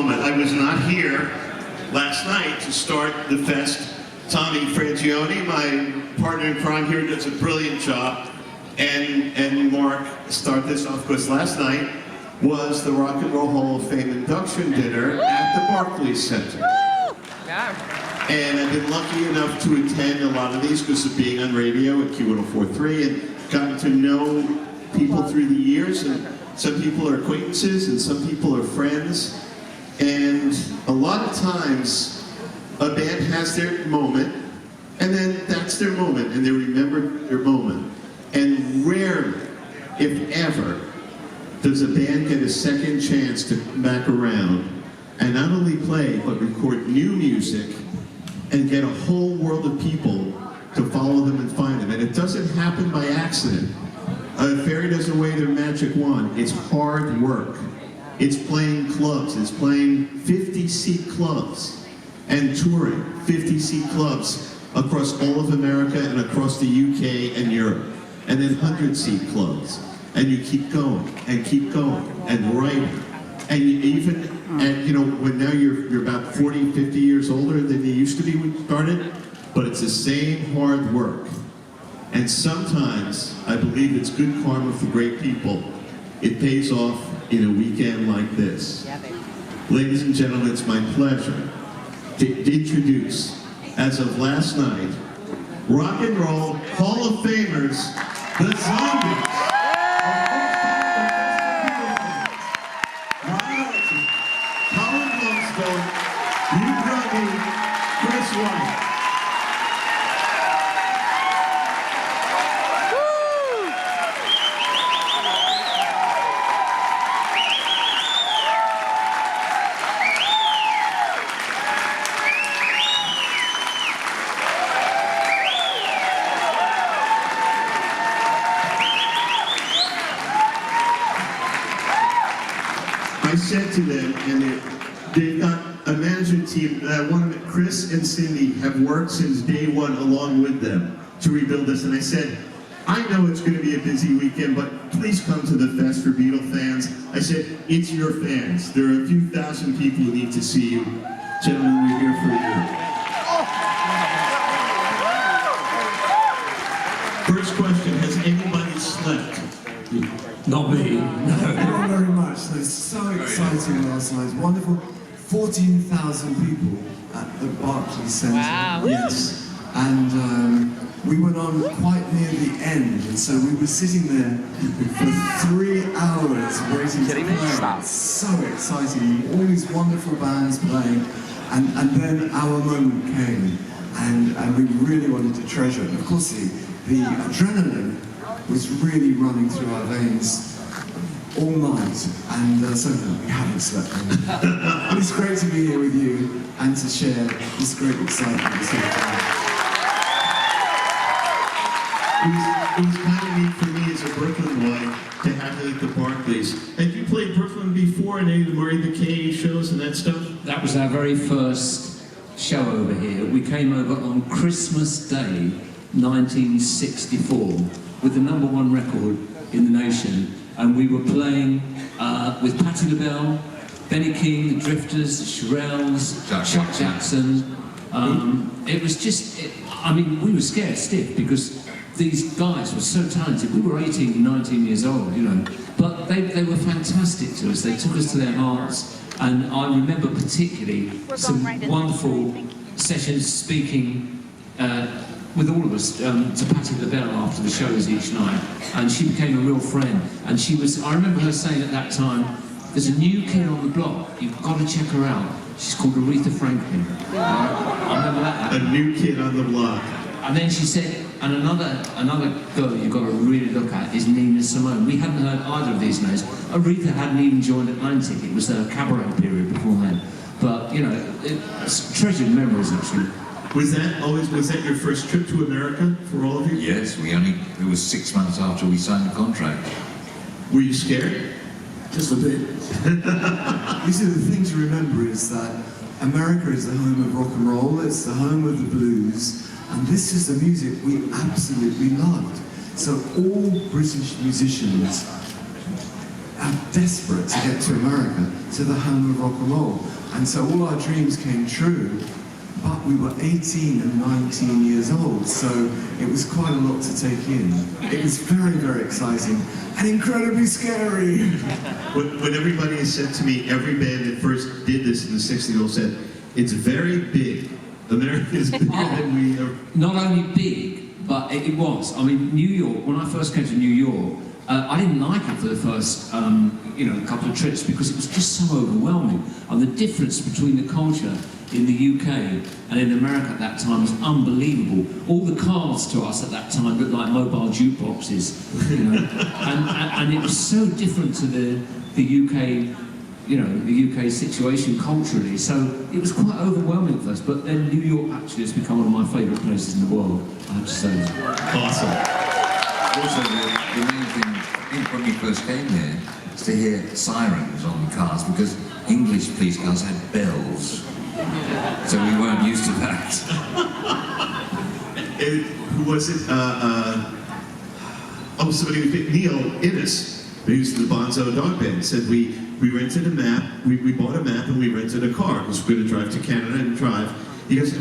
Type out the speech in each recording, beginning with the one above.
moment. I was not here last night to start the fest. Tommy Frangione, my partner in crime here, does a brilliant job. And Mark start this off, because last night was the Rock and Roll Hall of Fame induction dinner at the Barclays Center. And I've been lucky enough to attend a lot of these because of being on radio at Q1043 and gotten to know people through the years. And some people are acquaintances and some people are friends. And a lot of times, a band has their moment, and then that's their moment, and they remember their moment. And rarely, if ever, does a band get a second chance to come back around and not only play, but record new music and get a whole world of people to follow them and find them. And it doesn't happen by accident. A fairy doesn't wave their magic wand. It's hard work. It's playing clubs. It's playing 50-seat clubs and touring 50-seat clubs across all of America and across the UK and Europe. And then 100-seat clubs. And you keep going and writing. And you even, and you know, when now you're about 40, 50 years older than you used to be when you started, but it's the same hard work. And sometimes, I believe it's good karma for great people. It pays off in a weekend like this. Ladies and gentlemen, it's my pleasure to introduce, as of last night, Rock and Roll Hall of Famers, the Zombies. Colin, Blunstone, Hugh, Grundy, Chris White. I said to them, and they've got a management team, Chris and Cindy have worked since day one along with them to rebuild this. And I said, I know it's going to be a busy weekend, but please come to the fest for Beatle fans. I said, it's your fans. There are a few thousand people who need to see you. Gentlemen, we're here for you. First question, has anybody slept? Not me, no. Not very much. So it's so exciting last night. Wonderful. 14,000 people at the Barclays Center. Wow. Yes. And we went on quite near the end, and so we were sitting there for 3 hours waiting to play. It's so exciting. All these wonderful bands playing, and then our moment came, and we really wanted to treasure it. And of course, the adrenaline was really running through our veins all night, and so we haven't slept. But it's great to be here with you and to share this great excitement. It was kind of neat for me as a Brooklyn boy to have it at the Barclays. Had you played Brooklyn before in any of the Murray McKay shows and that stuff? That was our very first show over here. We came over on Christmas Day, 1964, with the #1 record in the nation. And we were playing with Patti LaBelle, Benny King, the Drifters, the Shirelles, Chuck Jackson. It was just, I mean, we were scared stiff because these guys were so talented. We were 18, 19 years old, you know. But they were fantastic to us. They took us to their hearts. And I remember particularly some wonderful sessions speaking with all of us to Patti LaBelle after the shows each night, and she became a real friend. And she was, I remember her saying at that time, there's a new kid on the block, you've got to check her out. She's called Aretha Franklin. I remember that. A new kid on the block. And then she said, and another girl you've got to really look at is Nina Simone. We hadn't heard either of these names. Aretha hadn't even joined Atlantic. It was their cabaret period before then. But, you know, it's treasured memories, actually. Was that your first trip to America for all of you? Yes, it was 6 months after we signed the contract. Were you scared? Just a bit. You see, the thing to remember is that America is the home of rock and roll, it's the home of the blues, and this is the music we absolutely loved. So all British musicians have desperate to get to America, to the home of rock and roll. And so all our dreams came true, but we were 18 and 19 years old, so it was quite a lot to take in. It was very, very exciting and incredibly scary. When everybody has said to me, every band that first did this in the 60s all said, it's very big. America is bigger than we are. Not only big, but it was. I mean, New York, when I first came to New York, I didn't like it for the first couple of trips because it was just so overwhelming. And the difference between the culture in the UK and in America at that time was unbelievable. All the cars to us at that time looked like mobile jukeboxes, you know, and it was so different to the UK, the UK situation culturally. So it was quite overwhelming at first. But then New York actually has become one of my favourite places in the world, I have to say. Awesome. Also, the main thing, I think when we first came here, is to hear sirens on the cars, because English police cars had bells. So we weren't used to that. Who was it? Somebody, Neil Innes, who used to the Bonzo Dog Band, said we rented a map, we bought a map and we rented a car because we're going to drive to Canada and drive. He goes,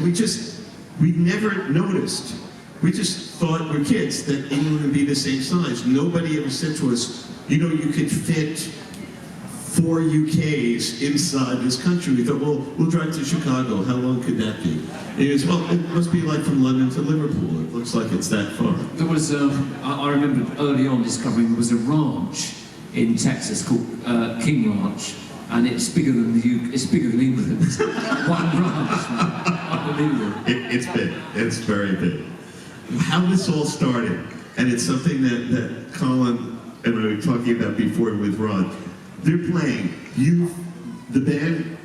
we never noticed. We just thought we're kids that England would be the same size. Nobody ever said to us, you could fit 4 UKs inside this country. We thought, well, we'll drive to Chicago. How long could that be? And he goes, well, it must be like from London to Liverpool. It looks like it's that far. There was, I remember early on discovering there was a ranch in Texas called King Ranch, and it's bigger than it's bigger than England. One ranch, unbelievable. It's big. It's very big. How this all started, and it's something that Colin and I were talking about before with Rod. They're playing. The band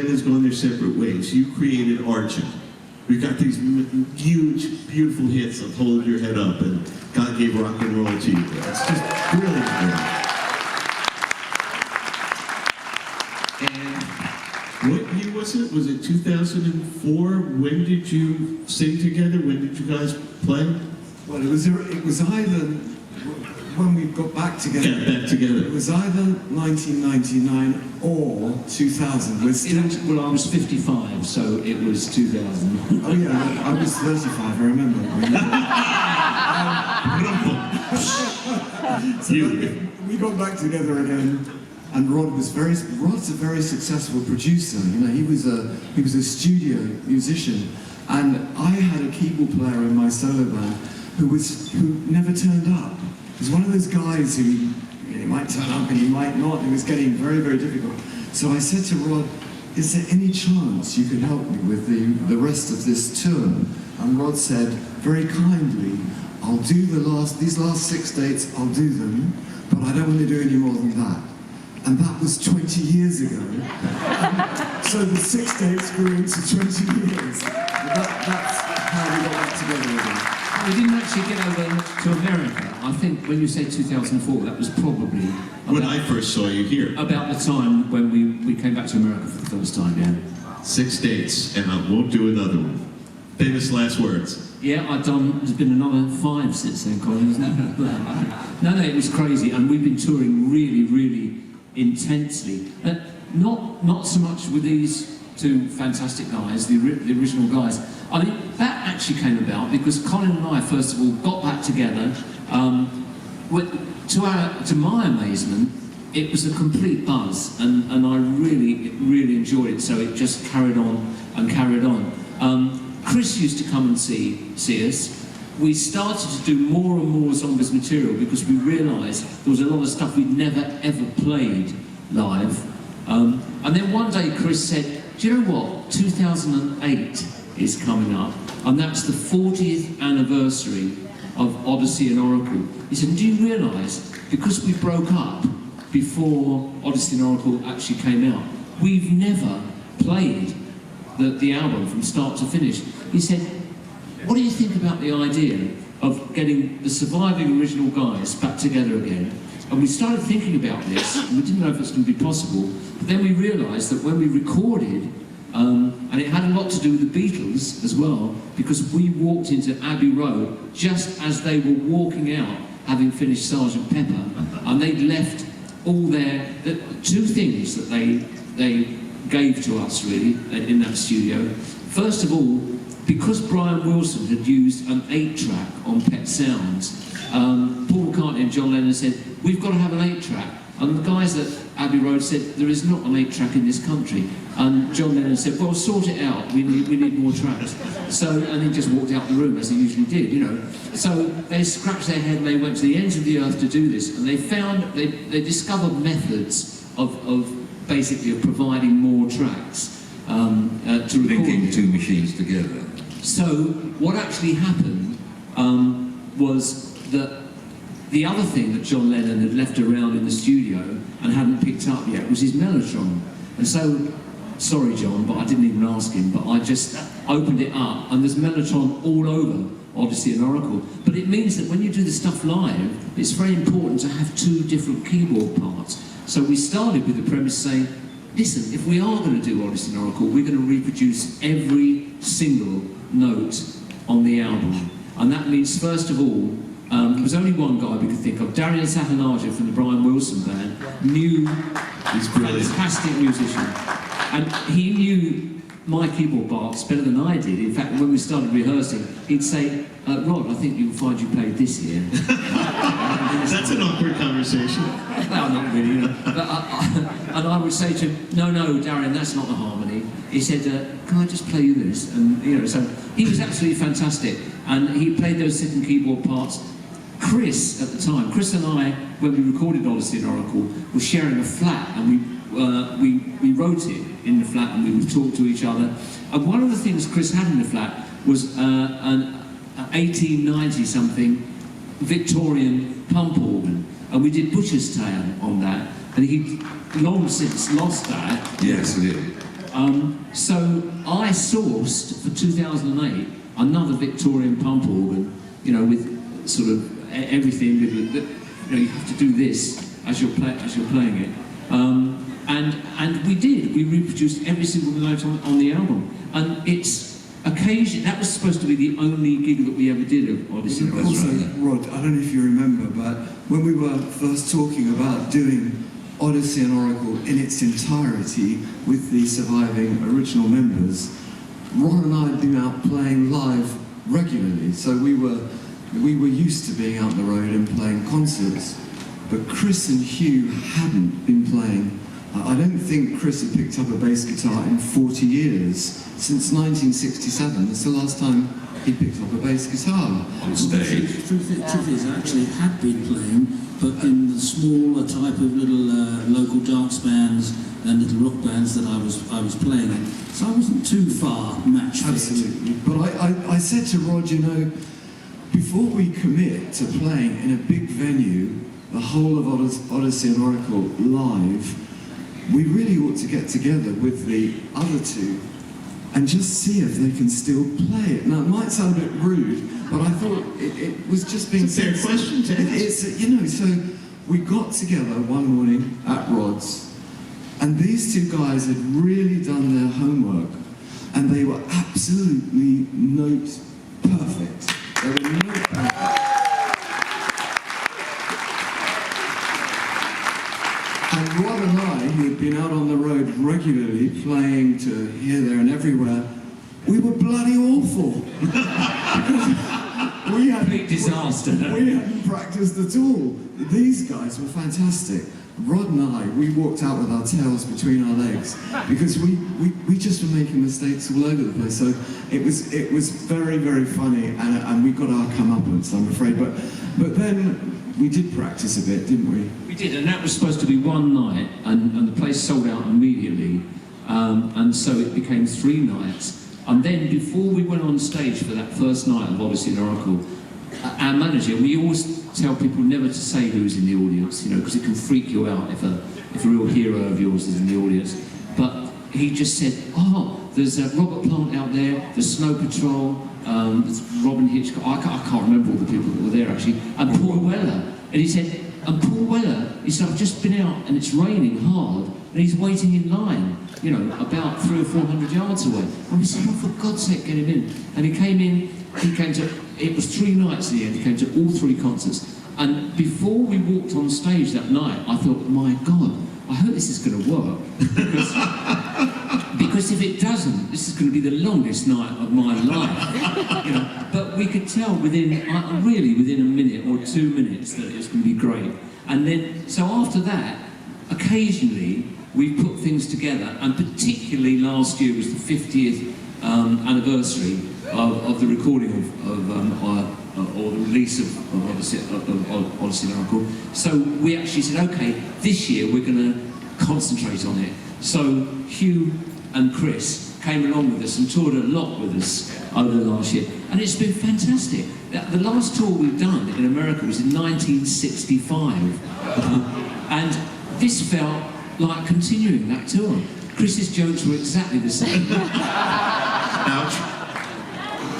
has gone their separate ways. You created Argent. We've got these huge, beautiful hits of Hold Your Head Up and God Gave Rock and Roll to You. It's just brilliant. And what year was it? Was it 2004? When did you sing together? When did you guys play? Well, it was either when we got back together. Got back together. It was either 1999 or 2000. Well, I was 55, so it was 2000. Oh yeah, I was 35. I remember. So we got back together again, and Rod's a very successful producer. He was a studio musician, and I had a keyboard player in my solo band who never turned up. He was one of those guys who he might turn up and he might not. It was getting very, very difficult. So I said to Rod, is there any chance you could help me with the rest of this tour? And Rod said, very kindly, I'll do these last 6 dates, I'll do them, but I don't want to do any more than that. And that was 20 years ago. So the 6 dates grew into 20 years. That's how we got back together again. We didn't actually get over to America. I think when you say 2004, that was probably When I first saw you here. about the time when we came back to America for the first time, yeah. 6 dates, and I won't do another one. Famous last words. Yeah, there's been another 5 since then, Colin, isn't it? No, it was crazy, and we've been touring really, really intensely. Not so much with these 2 fantastic guys, the original guys. I mean, that actually came about because Colin and I, first of all, got back together. To my amazement, it was a complete buzz, and I really, really enjoyed it. So it just carried on and carried on. Chris used to come and see us. We started to do more and more Zombies material because we realised there was a lot of stuff we'd never ever played live. And then one day Chris said, do you know what? 2008 is coming up, and that's the 40th anniversary of Odyssey and Oracle. He said, do you realise, because we broke up before Odyssey and Oracle actually came out, we've never played the album from start to finish. He said, what do you think about the idea of getting the surviving original guys back together again? And we started thinking about this, and we didn't know if it's going to be possible, but then we realised that when we recorded, and it had a lot to do with the Beatles as well, because we walked into Abbey Road just as they were walking out, having finished Sgt. Pepper, and they'd left all their two things that they gave to us really in that studio. First of all, because Brian Wilson had used an 8-track on Pet Sounds, Paul McCartney and John Lennon said, "We've got to have an 8-track." And the guys at Abbey Road said, "There is not an 8-track in this country." And John Lennon said, "Well, sort it out. We need more tracks." So, and he just walked out the room as he usually did, you know. So they scratched their head and they went to the ends of the earth to do this. And they discovered methods of basically of providing more tracks to record. Linking two machines together. So what actually happened was that the other thing that John Lennon had left around in the studio and hadn't picked up yet was his mellotron. And so, sorry John, but I didn't even ask him, but I just opened it up and there's mellotron all over Odyssey and Oracle. But it means that when you do the stuff live, it's very important to have two different keyboard parts. So we started with the premise saying, listen, if we are going to do Odyssey and Oracle, we're going to reproduce every single note on the album. And that means, first of all, there was only one guy we could think of, Darian Satanaja from the Brian Wilson band, he's fantastic musician. And he knew my keyboard parts better than I did. In fact, when we started rehearsing, he'd say, "Rod, I think you'll find you played this here." That's an awkward conversation. Well, not really, you know. But and I would say to him, no, Darian, that's not the harmony. He said, "Can I just play you this?" And, you know, so he was absolutely fantastic. And he played those second keyboard parts. Chris, at the time, Chris and I, when we recorded Odyssey and Oracle, were sharing a flat, and we wrote it in the flat, and we would talk to each other. And one of the things Chris had in the flat was an 1890-something Victorian pump organ, and we did Butcher's Tale on that, and he'd long since lost that. Yes, it did. So I sourced, for 2008, another Victorian pump organ, you know, with sort of everything, with you know, you have to do this as you're playing it. And we did. We reproduced every single note on the album. And it's occasion. That was supposed to be the only gig that we ever did of Odyssey. Also, Rod, I don't know if you remember, but when we were first talking about doing Odyssey and Oracle in its entirety with the surviving original members, Ron and I had been out playing live regularly, so we were used to being out on the road and playing concerts. But Chris and Hugh hadn't been playing. I don't think Chris had picked up a bass guitar in 40 years. Since 1967, that's the last time he picked up a bass guitar. On stage. Truth is, I actually had been playing, but in the smaller type of little local dance bands and little rock bands that I was playing in. So I wasn't too far match fit. Absolutely. But I said to Rod, you know, before we commit to playing in a big venue, the whole of Odyssey and Oracle live, we really ought to get together with the other two and just see if they can still play it. Now, it might sound a bit rude, but I thought it was just being It's a fair sensible. question to ask. It's, you know, so we got together one morning at Rod's, and these two guys had really done their homework, and they were absolutely note perfect. They were note perfect. And Rod and I, who had been out on the road regularly, playing to here, there and everywhere, we were bloody awful. we Complete disaster. We hadn't practiced at all. These guys were fantastic. Rod and I, we walked out with our tails between our legs because we just were making mistakes all over the place. So it was very, very funny, and we got our comeuppance, I'm afraid. But then we did practice a bit, didn't we? We did, and that was supposed to be one night, and the place sold out immediately, and so it became 3 nights. And then before we went on stage for that first night of Odyssey and Oracle, our manager, we always tell people never to say who's in the audience, you know, because it can freak you out if a real hero of yours is in the audience. But he just said, "Oh, there's Robert Plant out there, there's Snow Patrol, there's Robin Hitchcock." I can't remember all the people that were there actually, and Paul Weller. And he said, and Paul Weller, he said, "I've just been out and it's raining hard, and he's waiting in line, you know, about 300 or 400 yards away." And we said, "Oh, for God's sake, get him in." And he came to, it was 3 nights in the end, he came to all 3 concerts. And before we walked on stage that night, I thought, my God, I hope this is going to work. Because if it doesn't, this is going to be the longest night of my life. You know? But we could tell within a minute or 2 minutes that it was going to be great. And then, so after that, occasionally we put things together, and particularly last year was the 50th anniversary of the recording or the release of Odyssey and Oracle. So we actually said, okay, this year we're going to concentrate on it. So Hugh and Chris came along with us and toured a lot with us over the last year, and it's been fantastic. The last tour we've done in America was in 1965, and this felt like continuing that tour. Chris's jokes were exactly the same. Ouch.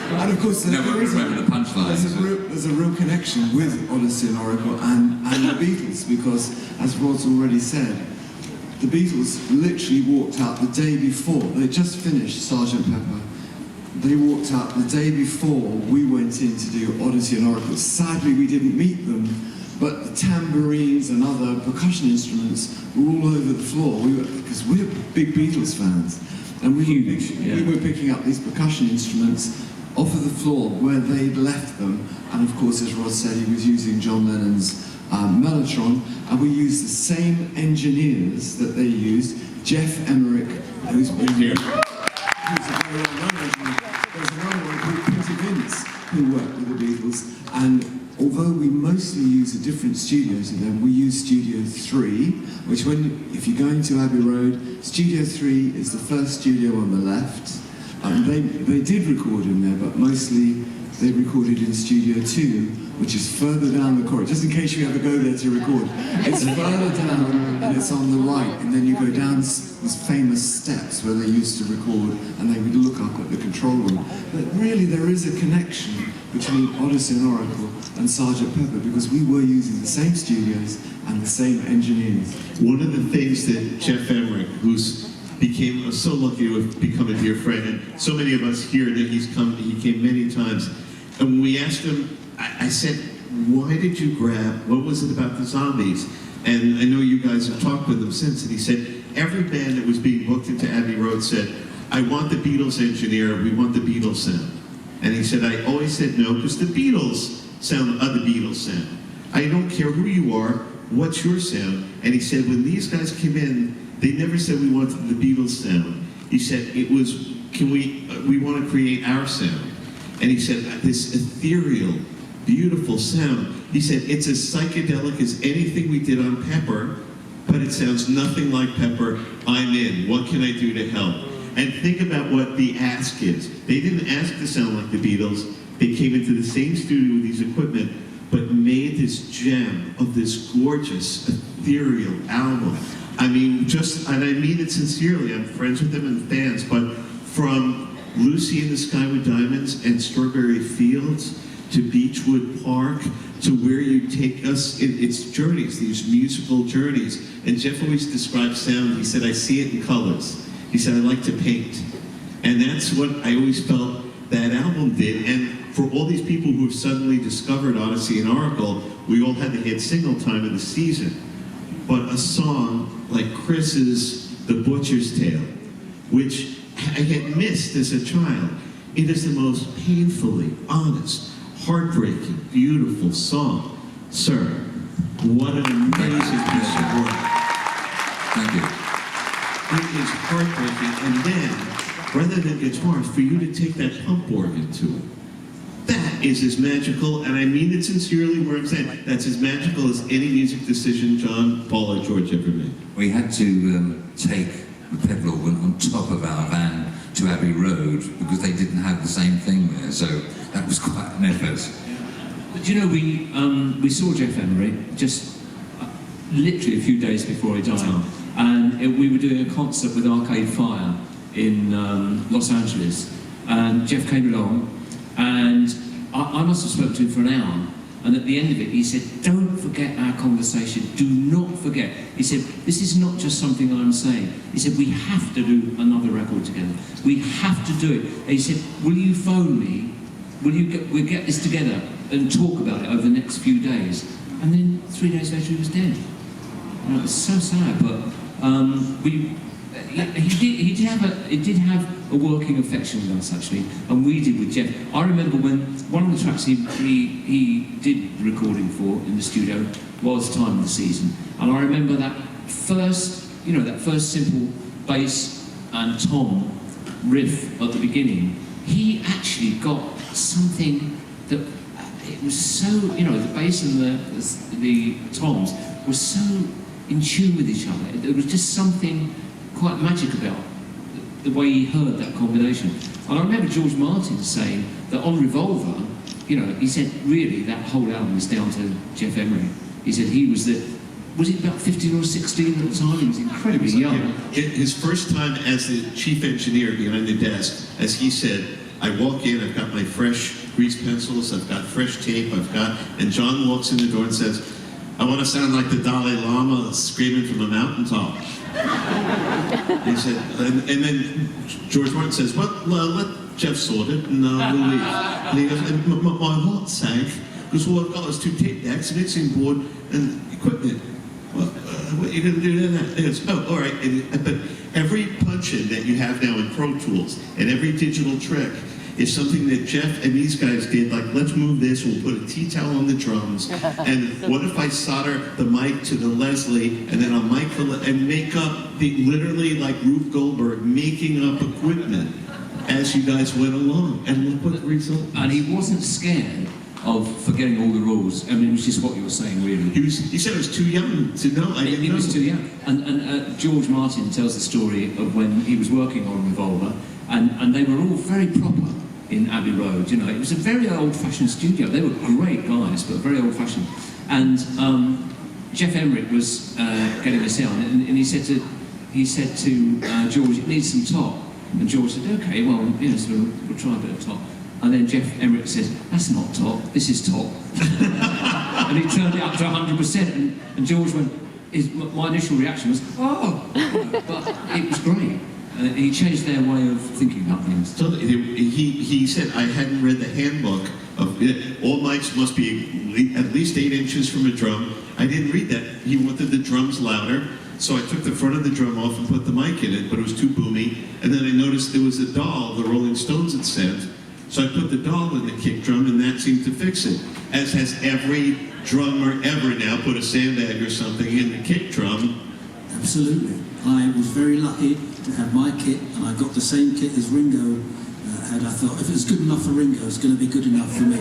And of course, Never remember the punchlines. there's a real connection with Odyssey and Oracle and the Beatles, because, as Rod's already said, the Beatles literally walked out the day before. They just finished Sgt. Pepper. They walked out the day before we went in to do Odyssey and Oracle. Sadly, we didn't meet them, but the tambourines and other percussion instruments were all over the floor. Because we're big Beatles fans, and we were picking up these percussion instruments off of the floor where they'd left them. And of course, as Rod said, he was using John Lennon's Mellotron, and we used the same engineers that they used. Jeff Emmerich, who's been here, who's a very well-known engineer. There's another one called Peter Vince, who worked with the Beatles, and although we mostly use a different studio to them, we use Studio 3, which if you're going to Abbey Road, Studio 3 is the first studio on the left. They did record in there, but mostly they recorded in Studio 2, which is further down the corridor, just in case you ever go there to record. It's further down, and it's on the right, and then you go down these famous steps where they used to record, and they would look up at the control room. But really, there is a connection between Odyssey and Oracle and Sgt. Pepper, because we were using the same studios and the same engineers. One of the things that Jeff Emmerich, who's became so lucky to have become a dear friend, and so many of us here that he came many times, and when we asked him, I said, why did you grab, what was it about the Zombies? And I know you guys have talked with him since, and he said, every band that was being booked into Abbey Road said, I want the Beatles engineer, we want the Beatles sound. And he said, I always said no, because the Beatles sound the Beatles sound. I don't care who you are, what's your sound? And he said, when these guys came in, they never said we wanted the Beatles sound. He said, it was, we want to create our sound. And he said, this ethereal, beautiful sound. He said, it's as psychedelic as anything we did on Pepper, but it sounds nothing like Pepper. I'm in. What can I do to help? And think about what the ask is. They didn't ask to sound like the Beatles. They came into the same studio with these equipment, but made this gem of this gorgeous, ethereal album. I mean, and I mean it sincerely. I'm friends with them and fans, but from Lucy in the Sky with Diamonds and Strawberry Fields to Beechwood Park to where you take us in its journeys, these musical journeys. And Jeff always describes sound. He said, I see it in colors. He said, I like to paint. And that's what I always felt that album did. And for all these people who have suddenly discovered Odyssey and Oracle, we all had to hit single time of the season. But a song like Chris's The Butcher's Tale, which I had missed as a child, it is the most painfully honest, heartbreaking, beautiful song. Sir, what an amazing piece of work. Thank you. It is heartbreaking, and then, rather than guitars, for you to take that pump organ to it. That is as magical, and I mean it sincerely where I'm saying, that's as magical as any music decision John, Paul, or George ever made. We had to take the pedal organ on top of our van to Abbey Road because they didn't have the same thing there, so that was quite an effort. But you know, we saw Jeff Emmerich just literally a few days before he died, and we were doing a concert with Arcade Fire in Los Angeles, and Jeff came along, and I must have spoken to him for an hour, and at the end of it he said, don't forget our conversation, do not forget. He said, this is not just something I'm saying. He said, we have to do another record together. We have to do it. And he said, will you phone me? We'll get this together and talk about it over the next few days. and then 3 days later he was dead. It was so sad, but he did have a working affection with us actually, and we did with Jeff. I remember when one of the tracks he did recording for in the studio was Time of the Season, and I remember that first simple bass and tom riff at the beginning. He actually got something that it was so, the bass and the toms were so in tune with each other. There was just something quite magic about the way he heard that combination. And I remember George Martin saying that on Revolver, he said really that whole album was down to Jeff Emery. He said he was it about 15 or 16 at the time? He was incredibly young. His first time as the chief engineer behind the desk, as he said, I walk in, I've got my fresh grease pencils, I've got fresh tape, and John walks in the door and says, I want to sound like the Dalai Lama screaming from a mountaintop. He said, and then George Martin says, well, let Jeff sort it, and we'll leave. And he goes, and my heart sank, because all I've got was 2 tape decks, a mixing board, and equipment. Well, what are you going to do then? He goes, oh, all right. But every punch-in that you have now in Pro Tools, and every digital trick, is something that Jeff and these guys did, like, let's move this, we'll put a tea-towel on the drums, and what if I solder the mic to the Leslie, and then I'll mic and make up, literally like Rube Goldberg, making up equipment as you guys went along, and look what the result was. And he wasn't scared of forgetting all the rules. I mean, it was just what you were saying, really. He said I was too young to know. He was too young. And George Martin tells the story of when he was working on Revolver, and they were all very proper in Abbey Road. It was a very old-fashioned studio. They were great guys, but very old-fashioned. And Jeff Emmerich was getting the sound, and he said to George, it needs some top. And George said, okay, well, so we'll try a bit of top. And then Jeff Emmerich says, that's not top, this is top. And he turned it up to 100%, and George went, my initial reaction was, oh! But it was great. He changed their way of thinking about things. So he said, I hadn't read the handbook of all mics must be at least 8 inches from a drum. I didn't read that. He wanted the drums louder, so I took the front of the drum off and put the mic in it, but it was too boomy. And then I noticed there was a doll the Rolling Stones had sent, so I put the doll in the kick drum, and that seemed to fix it. As has every drummer ever now put a sandbag or something in the kick drum. Absolutely. I was very lucky to have my kit, and I got the same kit as Ringo had. I thought, if it's good enough for Ringo, it's going to be good enough for me.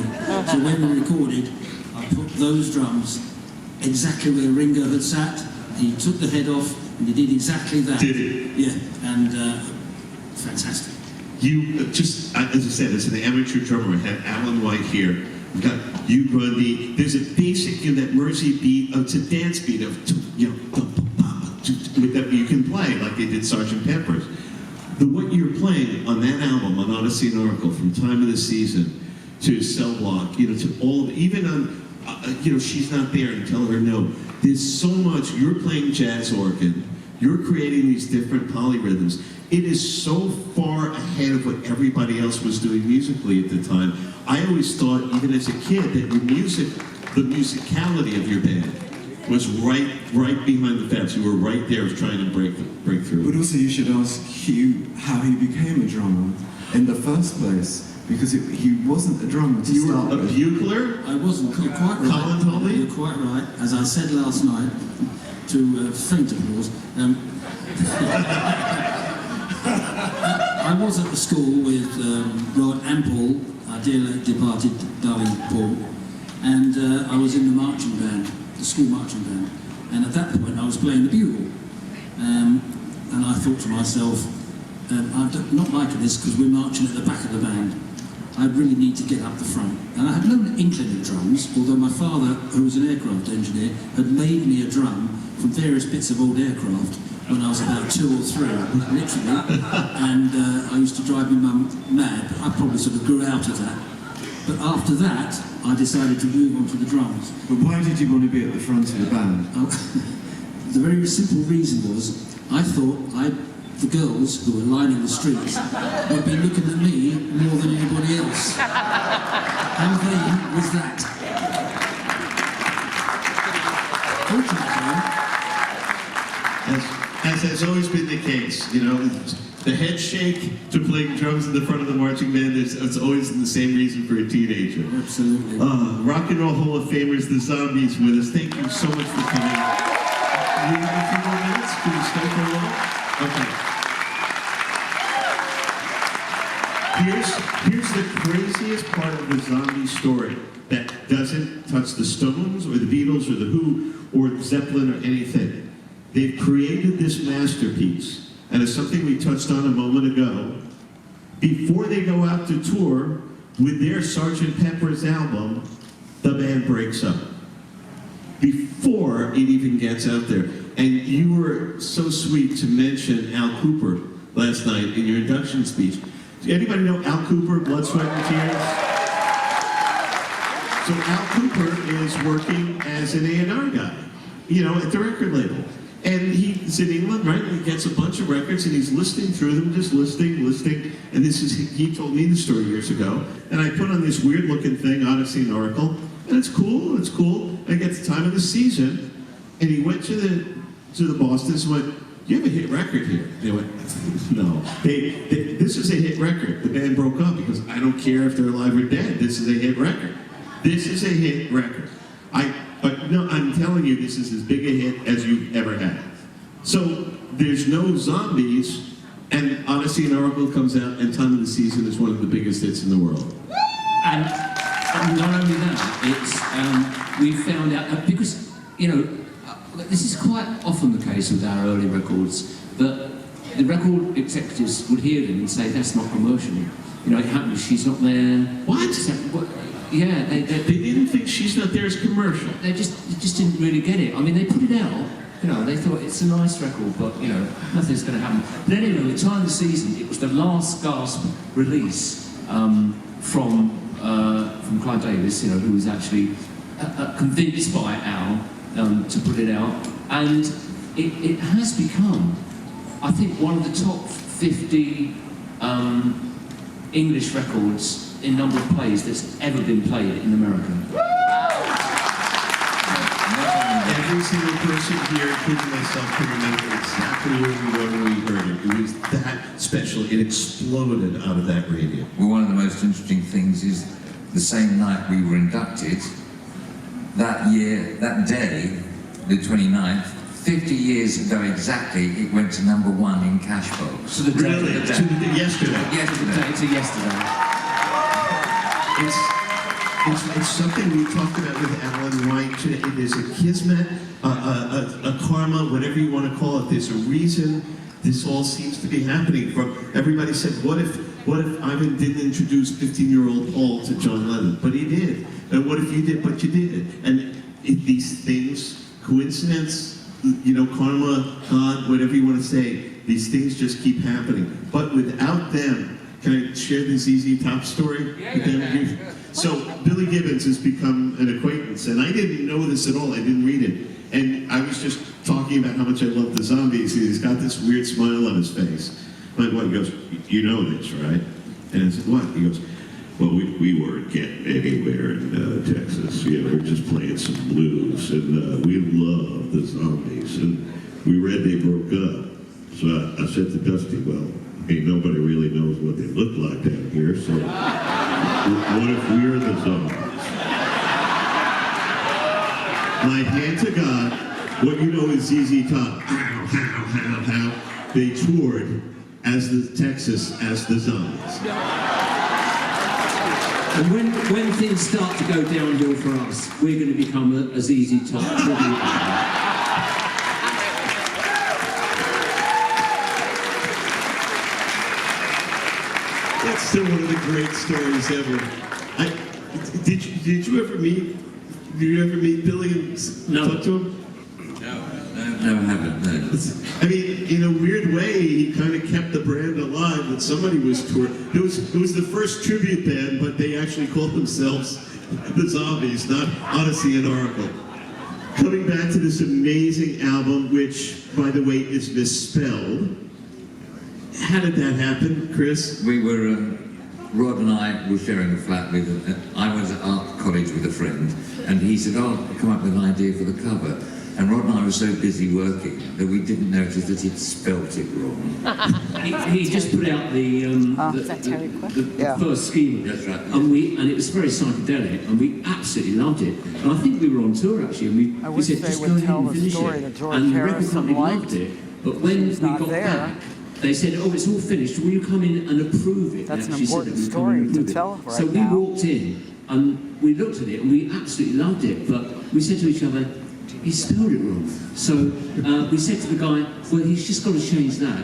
So when we recorded, I put those drums exactly where Ringo had sat. He took the head off, and he did exactly that. Did he? Yeah, and fantastic. You just, as I said, as an amateur drummer, we have Alan White here. We've got Hugh Grundy. There's a basic, that Mersey beat. It's a dance beat of, that you can play like they did Sgt. Pepper's. What you're playing on that album, on Odyssey and Oracle, from Time of the Season to Cell Block, to all, even on, She's Not There and Tell Her No. There's so much. You're playing jazz organ. You're creating these different polyrhythms. It is so far ahead of what everybody else was doing musically at the time. I always thought, even as a kid, that your music, the musicality of your band, was right behind the fence. You were right there trying to break through. But also you should ask Hugh how he became a drummer in the first place, because he wasn't a drummer to start with. You were a bugler? I wasn't, quite right. Colin told me? You're quite right. As I said last night, to faint applause, I was at the school with Rod and Paul, our dear late departed darling Paul, and I was in the marching band, the school marching band, and at that point I was playing the bugle, and I thought to myself, I'm not liking this because we're marching at the back of the band. I really need to get up the front. And I had no inkling of drums, although my father, who was an aircraft engineer, had made me a drum from various bits of old aircraft when I was about 2 or 3, literally. And I used to drive my mum mad, but I probably sort of grew out of that. But after that, I decided to move on to the drums. But why did you want to be at the front of the band? The very simple reason was, I thought the girls who were lining the streets would be looking at me more than anybody else. How vain was that? has always been the case. You know, the head shake to playing drums in the front of the marching band it's always the same reason for a teenager. Absolutely. Rock and Roll Hall of Famers, the Zombies, with us. Thank you so much for coming. We have a few more minutes. Can we stay for a little? Okay. Here's the craziest part of the Zombie story that doesn't touch the Stones or the Beatles or the Who or Zeppelin or anything. They've created this masterpiece, and it's something we touched on a moment ago. Before they go out to tour with their Sgt. Pepper's album, the band breaks up. Before it even gets out there. And you were so sweet to mention Al Cooper last night in your induction speech. Does anybody know Al Cooper, Blood, Sweat, and Tears? So Al Cooper is working as an A&R guy, you know, at the record label. And he's in England, right? And he gets a bunch of records and he's listening through them, just listing. And he told me the story years ago. And I put on this weird looking thing, Odyssey and Oracle. And it's cool. And it gets the time of the season. And he went to the Bostons and went, "You have a hit record here." They went, "No. This is a hit record." The band broke up because I don't care if they're alive or dead. This is a hit record. This is a hit record. But no, I'm telling you, this is as big a hit as you've ever had. So there's no Zombies, and Odyssey and Oracle comes out, and Time of the Season is one of the biggest hits in the world. And not only that, it's we found out because you know this is quite often the case with our early records that the record executives would hear them and say that's not commercial. You know, it happens. She's not there. What? Yeah, they didn't think She's Not There as commercial. They just didn't really get it. I mean, they put it out. You know, they thought it's a nice record, but you know, nothing's going to happen. But anyway, the Time of the Season, it was the last gasp release from Clive Davis, you know, who was actually convinced by Al to put it out, and it has become, I think, one of the top 50 English records in number of plays that's ever been played in America. Every single person here, including myself, can remember exactly where we were when we heard it. It was that special. It exploded out of that radio. Well, one of the most interesting things is the same night we were inducted, that year, that day, the 29th, 50 years ago exactly, it went to #1 in Cashbox. So the day, Really? Yesterday. To yesterday. It's something we talked about with Alan White. It is a kismet, a karma, whatever you want to call it. There's a reason this all seems to be happening. Everybody said, what if Ivan didn't introduce 15-year-old Paul to John Lennon? But he did. And what if you did? But you did. And these things, coincidence, you know, karma, God, whatever you want to say, these things just keep happening. But without them, can I share the ZZ Top story? Yeah. So Billy Gibbons has become an acquaintance, and I didn't know this at all. I didn't read it. And I was just talking about how much I love the Zombies. He's got this weird smile on his face. My wife goes, "You know this, right?" And I said, "What?" He goes, "Well, we weren't getting anywhere in Texas. You know, we're just playing some blues, and we love the Zombies. And we read they broke up. So I said to Dusty, well, ain't nobody really knows what they look like down here, so what if we're the Zombies?" My hand to God, what you know is ZZ Top. How they toured as the Texas as the Zombies. And when things start to go downhill for us, we're going to become a ZZ Top tribute band. That's still one of the great stories ever. Did you ever meet Billy and No. talk to him? No, I haven't, no. I mean, in a weird way, he kind of kept the brand alive that somebody was touring. It was the first tribute band, but they actually called themselves the Zombies, not Odyssey and Oracle. Coming back to this amazing album, which, by the way, is misspelled. How did that happen, Chris? We were, Rod and I were sharing a flat with, I was at art college with a friend, and he said, "Oh, I'll come up with an idea for the cover." And Rod and I were so busy working that we didn't notice that he'd spelt it wrong. He just put out the first scheme of it. That's right. And it was very psychedelic, and we absolutely loved it. And I think we were on tour actually, and I we wish said they just would go ahead tell and the finish story it. that George And the record Harrison company liked. loved it. But when we He's not got there. back, they said, "Oh, it's all finished. Will you come in and approve it?" That's They an actually said important that we'd come story in and to approve it. tell right So we now. walked in and we looked at it and we absolutely loved it. But we said to each other, "He spelled it wrong." So we said to the guy, "Well, he's just got to change that."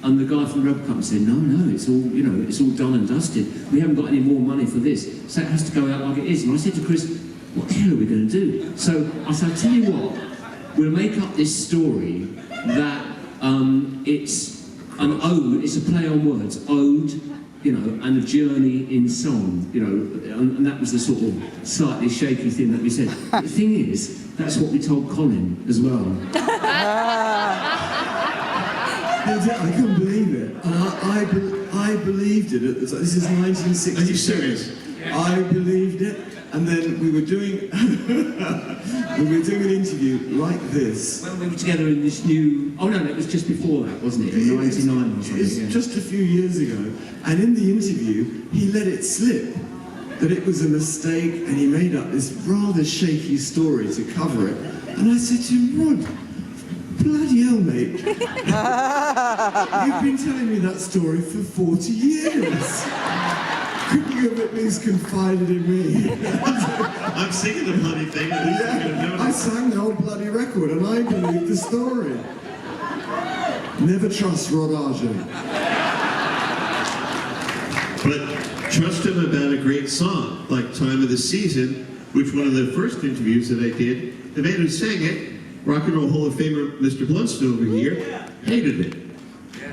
And the guy from the record company said, "No, it's all, it's all done and dusted. We haven't got any more money for this, so it has to go out like it is." And I said to Chris, "What the hell are we going to do?" So I said, "I'll tell you what, we'll make up this story that it's an ode, it's a play on words, ode, and a journey in song, and that was the sort of slightly shaky thing that we said. The thing is, that's what we told Colin as well. I couldn't believe it. And I believed it at the time. This is 1966. Are you serious? I believed it. And then we were doing an interview like this. When we were together in this new... Oh, no, it was just before that, wasn't it? In 99 or something. It's yeah. just a few years ago. And in the interview, he let it slip that it was a mistake, and he made up this rather shaky story to cover it. And I said to him, "Rod, bloody hell, mate. You've been telling me that story for 40 years. Couldn't you have at least confided in me?" I'm singing the bloody thing. At least you're gonna know I it. sang the whole bloody record, and I believed the story. Never trust Rod Argent. But trust him about a great song, like Time of the Season, which one of the first interviews that I did, the man who sang it, Rock and Roll Hall of Famer Mr. Blunstone over here, hated it.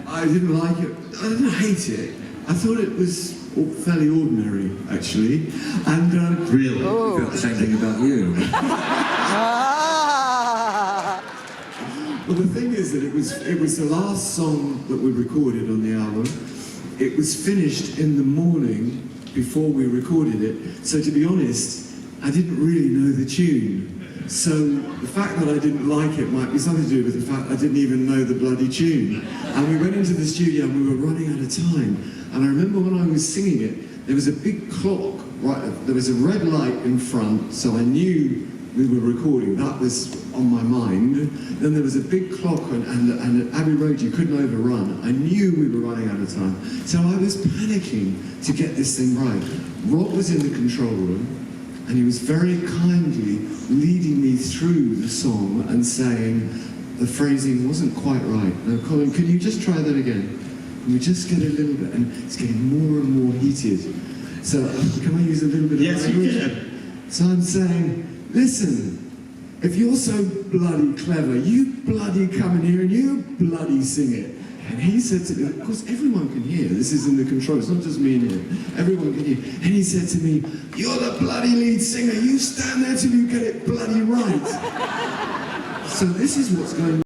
I didn't like it. I didn't hate it. I thought it was fairly ordinary, actually. And Really? I felt the same thing about you. well, the thing is that it was the last song that we recorded on the album. It was finished in the morning before we recorded it. So to be honest, I didn't really know the tune. So the fact that I didn't like it might be something to do with the fact I didn't even know the bloody tune. And we went into the studio and we were running out of time. And I remember when I was singing it, there was a big clock, there was a red light in front, so I knew we were recording. That was on my mind. Then there was a big clock, and at Abbey Road you couldn't overrun. I knew we were running out of time. So I was panicking to get this thing right. Rob was in the control room, and he was very kindly leading me through the song and saying the phrasing wasn't quite right. Now, Colin, can you just try that again? And we just get a little bit, and it's getting more and more heated. So can I use a little bit of Yes, you language? can. So I'm saying, listen, if you're so bloody clever, you bloody come in here and you bloody sing it. And he said to me, of course everyone can hear, this is in the control, it's not just me in here, everyone can hear. And he said to me, "You're the bloody lead singer, you stand there till you get it bloody right." So this is what's going on.